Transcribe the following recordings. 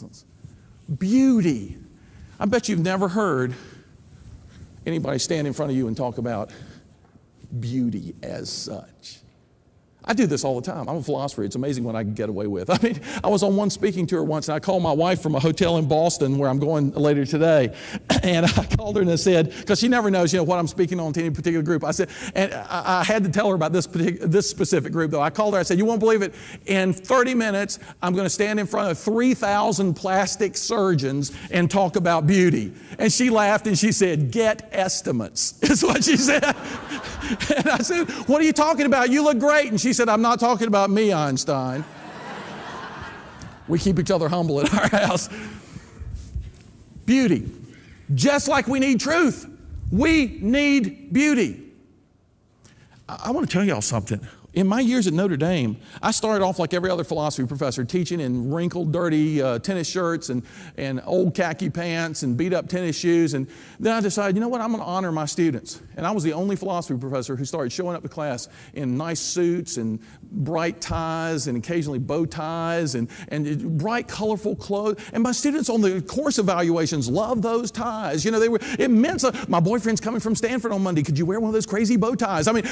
excellence. Beauty. I bet you've never heard anybody stand in front of you and talk about beauty as such. I do this all the time. I'm a philosopher. It's amazing what I can get away with. I mean, I was on one speaking tour once, and I called my wife from a hotel in Boston where I'm going later today. And I called her and I said, because she never knows, what I'm speaking on to any particular group. I said, and I had to tell her about this specific group, though. I called her. I said, you won't believe it. In 30 minutes, I'm going to stand in front of 3,000 plastic surgeons and talk about beauty. And she laughed and she said, get estimates, is what she said. And I said, what are you talking about? You look great. And she said, I'm not talking about me, Einstein. We keep each other humble at our house. Beauty. Just like we need truth, we need beauty. I want to tell y'all something. In my years at Notre Dame, I started off like every other philosophy professor, teaching in wrinkled, dirty tennis shirts and old khaki pants and beat-up tennis shoes. And then I decided, I'm going to honor my students. And I was the only philosophy professor who started showing up to class in nice suits and bright ties and occasionally bow ties and bright, colorful clothes. And my students on the course evaluations loved those ties. It meant my boyfriend's coming from Stanford on Monday. Could you wear one of those crazy bow ties? I mean,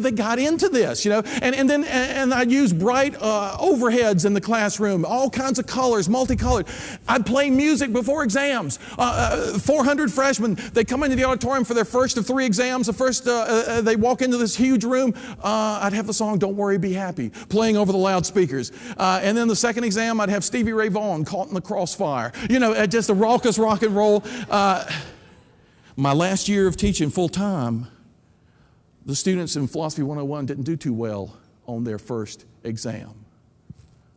they got into this. And I'd use bright overheads in the classroom, all kinds of colors, multicolored. I'd play music before exams. 400 freshmen, they come into the auditorium for their first of 3 exams. The first, they walk into this huge room. I'd have the song "Don't Worry, Be Happy" playing over the loudspeakers. And then the second exam, I'd have Stevie Ray Vaughan, "Caught in the Crossfire." Just a raucous rock and roll. My last year of teaching full time, the students in Philosophy 101 didn't do too well on their first exam.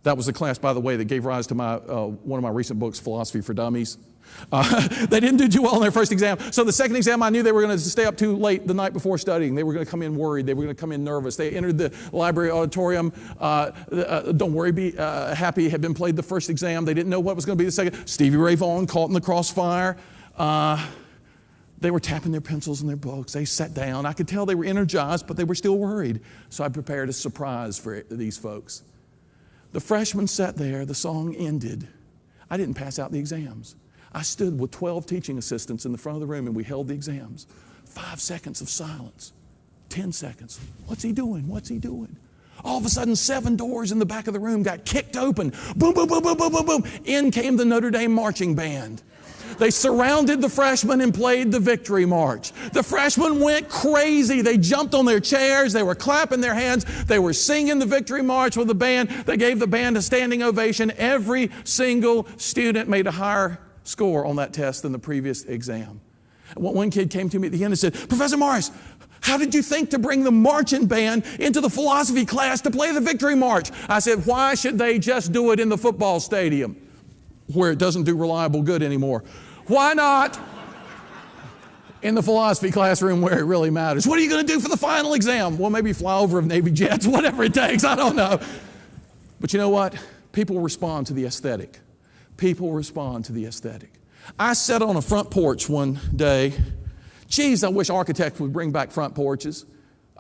That was the class, by the way, that gave rise to one of my recent books, Philosophy for Dummies. They didn't do too well on their first exam. So the second exam, I knew they were going to stay up too late the night before studying. They were going to come in worried. They were going to come in nervous. They entered the library auditorium. Don't Worry, Be Happy had been played the first exam. They didn't know what was going to be the second. Stevie Ray Vaughan, "Caught in the Crossfire." They were tapping their pencils in their books. They sat down. I could tell they were energized, but they were still worried. So I prepared a surprise for these folks. The freshmen sat there. The song ended. I didn't pass out the exams. I stood with 12 teaching assistants in the front of the room, and we held the exams. 5 seconds of silence. 10 seconds. What's he doing? What's he doing? All of a sudden, 7 doors in the back of the room got kicked open. Boom, boom, boom, boom, boom, boom, boom. In came the Notre Dame marching band. They surrounded the freshmen and played the victory march. The freshmen went crazy. They jumped on their chairs. They were clapping their hands. They were singing the victory march with the band. They gave the band a standing ovation. Every single student made a higher score on that test than the previous exam. One kid came to me at the end and said, "Professor Morris, how did you think to bring the marching band into the philosophy class to play the victory march?" I said, "Why should they just do it in the football stadium where it doesn't do reliable good anymore? Why not in the philosophy classroom where it really matters? What are you going to do for the final exam?" Well, maybe fly over of Navy jets, whatever it takes. I don't know. But you know what? People respond to the aesthetic. People respond to the aesthetic. I sat on a front porch one day. Geez, I wish architects would bring back front porches.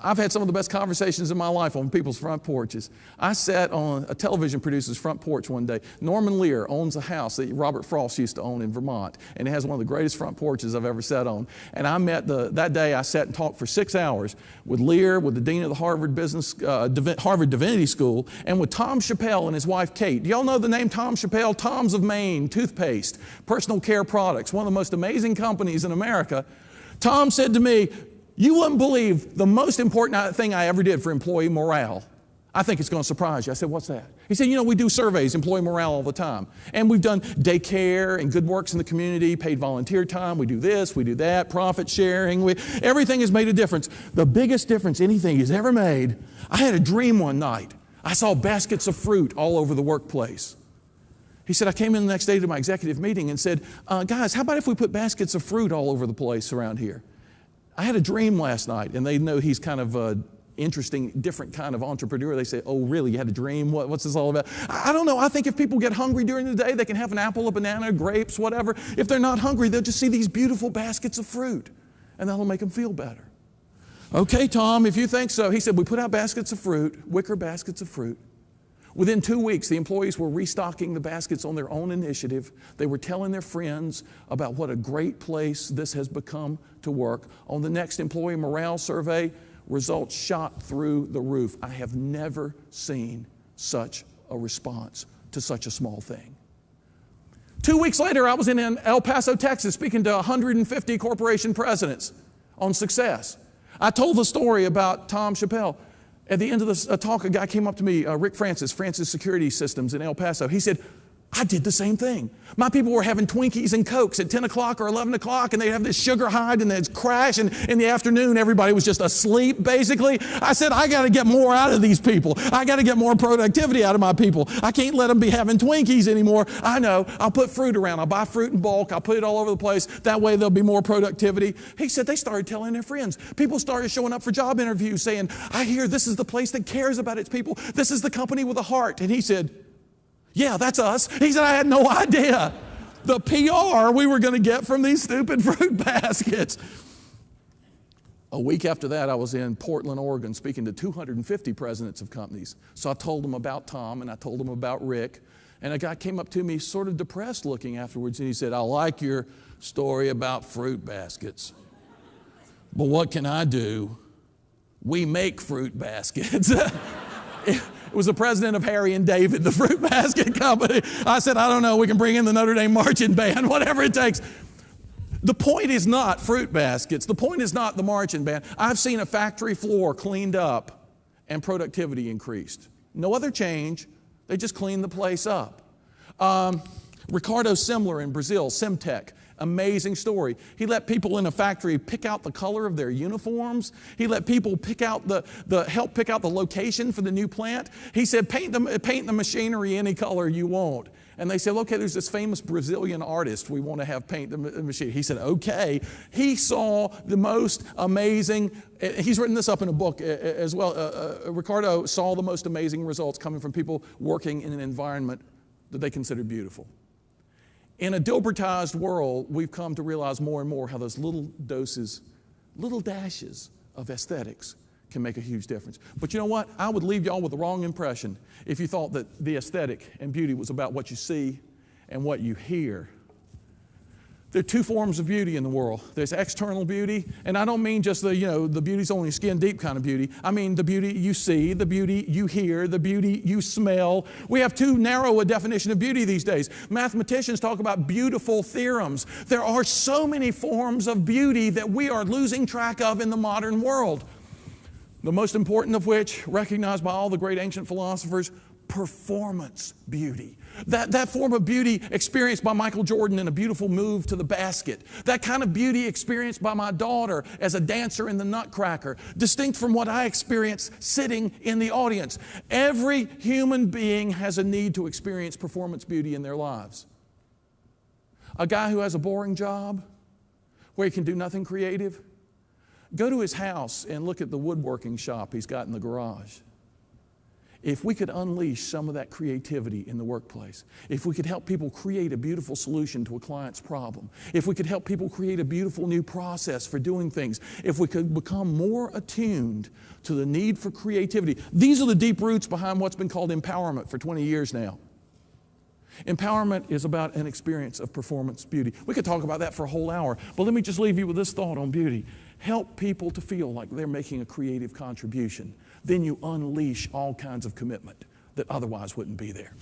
I've had some of the best conversations in my life on people's front porches. I sat on a television producer's front porch one day. Norman Lear owns a house that Robert Frost used to own in Vermont, and it has one of the greatest front porches I've ever sat on. And I met that day I sat and talked for 6 hours with Lear, with the dean of the Harvard Divinity School, and with Tom Chappell and his wife Kate. Do y'all know the name Tom Chappell? Tom's of Maine, toothpaste, personal care products, one of the most amazing companies in America. Tom said to me, "You wouldn't believe the most important thing I ever did for employee morale. I think it's going to surprise you." I said, "What's that?" He said, "We do surveys, employee morale all the time. And we've done daycare and good works in the community, paid volunteer time. We do this, we do that, profit sharing. Everything has made a difference. The biggest difference anything has ever made, I had a dream one night. I saw baskets of fruit all over the workplace." He said, "I came in the next day to my executive meeting and said, guys, how about if we put baskets of fruit all over the place around here? I had a dream last night," and they know he's kind of an interesting, different kind of entrepreneur. They say, "Oh, really? You had a dream? What's this all about?" I don't know. I think if people get hungry during the day, they can have an apple, a banana, grapes, whatever. If they're not hungry, they'll just see these beautiful baskets of fruit, and that'll make them feel better. "Okay, Tom, if you think so." He said, "We put out baskets of fruit, wicker baskets of fruit. Within 2 weeks, the employees were restocking the baskets on their own initiative. They were telling their friends about what a great place this has become to work. On the next employee morale survey, results shot through the roof. I have never seen such a response to such a small thing. 2 weeks later, I was in El Paso, Texas, speaking to 150 corporation presidents on success. I told the story about Tom Chappelle. At the end of the talk, a guy came up to me, Rick Francis Security Systems in El Paso. He said, I did the same thing. My people were having Twinkies and Cokes at 10 o'clock or 11 o'clock, and they'd have this sugar high, and they'd crash, and in the afternoon, everybody was just asleep, basically. I said, I got to get more out of these people. I got to get more productivity out of my people. I can't let them be having Twinkies anymore. I know. I'll put fruit around. I'll buy fruit in bulk. I'll put it all over the place. That way, there'll be more productivity. He said they started telling their friends. People started showing up for job interviews saying, I hear this is the place that cares about its people. This is the company with a heart. And he said, yeah, that's us. He said, I had no idea the PR we were going to get from these stupid fruit baskets. A week after that, I was in Portland, Oregon, speaking to 250 presidents of companies. So I told them about Tom, and I told them about Rick. And a guy came up to me sort of depressed looking afterwards, and he said, I like your story about fruit baskets. But what can I do? We make fruit baskets. It was the president of Harry and David, the fruit basket company. I said, I don't know, we can bring in the Notre Dame marching band, whatever it takes. The point is not fruit baskets. The point is not the marching band. I've seen a factory floor cleaned up and productivity increased. No other change. They just cleaned the place up. Ricardo Semler in Brazil, Semtec. Amazing story. He let people in a factory pick out the color of their uniforms. He let people pick out help pick out the location for the new plant. He said, paint the machinery any color you want. And they said, okay, there's this famous Brazilian artist we want to have paint the machine. He said, okay. He saw the most amazing, he's written this up in a book as well. Ricardo saw the most amazing results coming from people working in an environment that they considered beautiful. In a Dilbertized world, we've come to realize more and more how those little doses, little dashes of aesthetics can make a huge difference. But you know what? I would leave y'all with the wrong impression if you thought that the aesthetic and beauty was about what you see and what you hear. There are two forms of beauty in the world. There's external beauty, and I don't mean just the beauty's only skin deep kind of beauty. I mean the beauty you see, the beauty you hear, the beauty you smell. We have too narrow a definition of beauty these days. Mathematicians talk about beautiful theorems. There are so many forms of beauty that we are losing track of in the modern world. The most important of which, recognized by all the great ancient philosophers, performance beauty. That form of beauty experienced by Michael Jordan in a beautiful move to the basket. That kind of beauty experienced by my daughter as a dancer in the Nutcracker. Distinct from what I experience sitting in the audience. Every human being has a need to experience performance beauty in their lives. A guy who has a boring job where he can do nothing creative, go to his house and look at the woodworking shop he's got in the garage. If we could unleash some of that creativity in the workplace, if we could help people create a beautiful solution to a client's problem, if we could help people create a beautiful new process for doing things, if we could become more attuned to the need for creativity. These are the deep roots behind what's been called empowerment for 20 years now. Empowerment is about an experience of performance beauty. We could talk about that for a whole hour, but let me just leave you with this thought on beauty. Help people to feel like they're making a creative contribution. Then you unleash all kinds of commitment that otherwise wouldn't be there.